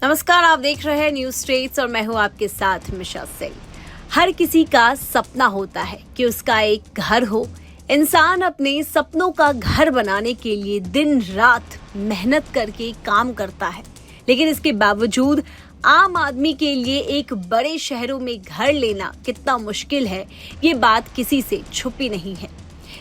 नमस्कार, आप देख रहे हैं न्यूज स्ट्रेट्स और मैं हूं आपके साथ मिशा सिंह। हर किसी का सपना होता है कि उसका एक घर हो। इंसान अपने सपनों का घर बनाने के लिए दिन रात मेहनत करके काम करता है, लेकिन इसके बावजूद आम आदमी के लिए एक बड़े शहरों में घर लेना कितना मुश्किल है, ये बात किसी से छुपी नहीं है।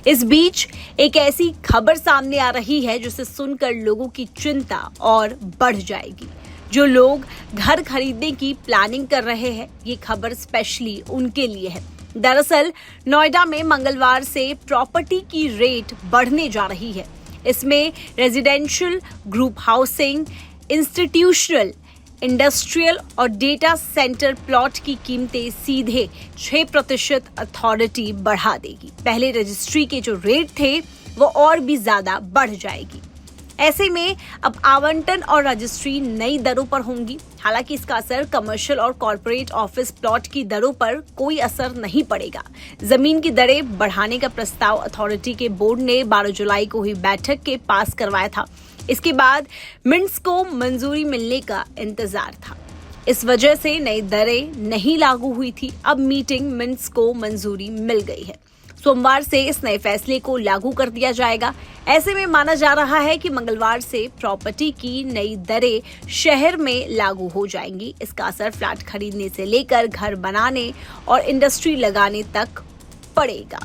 इस बीच एक ऐसी खबर सामने आ रही है जिसे सुनकर लोगों की चिंता और बढ़ जाएगी। जो लोग घर खरीदने की प्लानिंग कर रहे हैं, ये खबर स्पेशली उनके लिए है। दरअसल नोएडा में मंगलवार से प्रॉपर्टी की रेट बढ़ने जा रही है। इसमें residential, group housing, institutional, industrial और डेटा सेंटर प्लॉट की कीमतें सीधे 6% अथॉरिटी बढ़ा देगी। पहले रजिस्ट्री के जो रेट थे वो और भी ज्यादा बढ़ जाएगी। ऐसे में अब आवंटन और रजिस्ट्री नई दरों पर होंगी। हालांकि इसका असर कमर्शियल और कॉर्पोरेट ऑफिस प्लॉट की दरों पर कोई असर नहीं पड़ेगा। जमीन की दरें बढ़ाने का प्रस्ताव अथॉरिटी के बोर्ड ने 12 जुलाई को हुई बैठक के पास करवाया था। इसके बाद मिंट्स को मंजूरी मिलने का इंतजार था। इस वजह से नई दरें नहीं लागू हुई थी। अब मीटिंग मिंट्स को मंजूरी मिल गई है। सोमवार से इस नए फैसले को लागू कर दिया जाएगा। ऐसे में माना जा रहा है कि मंगलवार से प्रॉपर्टी की नई दरें शहर में लागू हो जाएंगी। इसका असर फ्लैट खरीदने से लेकर घर बनाने और इंडस्ट्री लगाने तक पड़ेगा।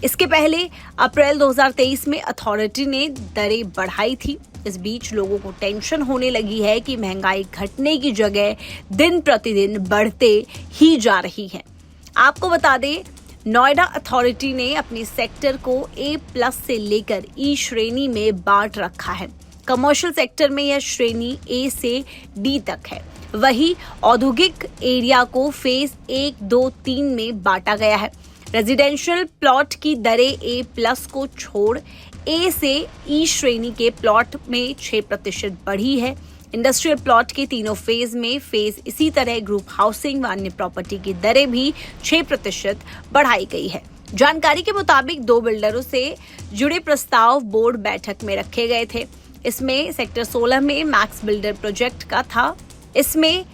इसके पहले अप्रैल 2023 में अथॉरिटी ने दरें बढ़ाई थी। इस बीच लोगों को टेंशन होने लगी है कि महंगाई घटने की जगह दिन प्रतिदिन बढ़ते ही जा रही है। आपको बता दें, नोएडा अथॉरिटी ने अपने सेक्टर को A+ से लेकर E श्रेणी में बांट रखा है। कमर्शियल सेक्टर में यह श्रेणी A से D तक है। वहीं औद्योगिक एरिया को फेज 1, 2, 3 में बांटा गया है। रेजिडेंशियल प्लॉट की दरें A+ को छोड़ A से E श्रेणी के प्लॉट में 6% बढ़ी है। इंडस्ट्रियल प्लॉट के तीनों फेज में इसी तरह ग्रुप हाउसिंग व अन्य प्रॉपर्टी की दरें भी 6% बढ़ाई गई है। जानकारी के मुताबिक 2 बिल्डरों से जुड़े प्रस्ताव बोर्ड बैठक में रखे गए थे। इसमें सेक्टर 16 में मैक्स बिल्डर प्रोजेक्ट का था। इसमें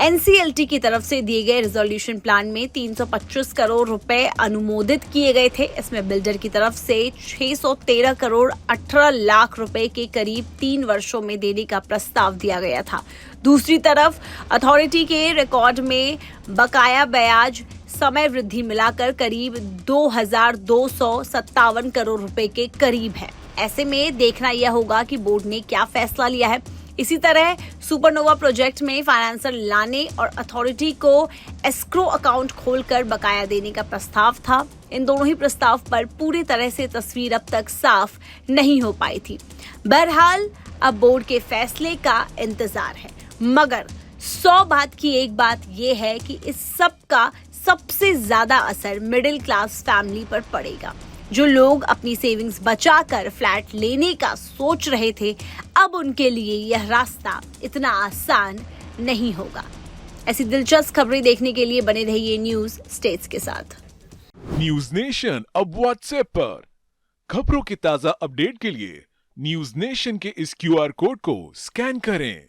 NCLT की तरफ से दिए गए रिजोल्यूशन प्लान में 325 करोड़ रुपए अनुमोदित किए गए थे। इसमें बिल्डर की तरफ से 613 करोड़ 18 लाख रुपए के करीब 3 वर्षों में देने का प्रस्ताव दिया गया था। दूसरी तरफ अथॉरिटी के रिकॉर्ड में बकाया ब्याज समय वृद्धि मिलाकर करीब 2257 करोड़ रुपए के करीब है। ऐसे में देखना यह होगा कि बोर्ड ने क्या फैसला लिया है। इसी तरह सुपरनोवा प्रोजेक्ट में फाइनेंसर लाने और अथॉरिटी को एस्क्रो अकाउंट खोलकर बकाया देने का प्रस्ताव था। इन दोनों ही प्रस्ताव पर पूरी तरह से तस्वीर अब तक साफ नहीं हो पाई थी। बहरहाल अब बोर्ड के फैसले का इंतजार है, मगर 100 बात की एक बात यह है कि इस सब का सबसे ज्यादा असर मिडिल क्लास फैमिली पर पड़ेगा। जो लोग अपनी सेविंग्स बचाकर फ्लैट लेने का सोच रहे थे, अब उनके लिए यह रास्ता इतना आसान नहीं होगा। ऐसी दिलचस्प खबरें देखने के लिए बने रहिए न्यूज स्टेट्स के साथ। न्यूज नेशन अब व्हाट्सएप पर खबरों की ताजा अपडेट के लिए न्यूज नेशन के इस QR कोड को स्कैन करें।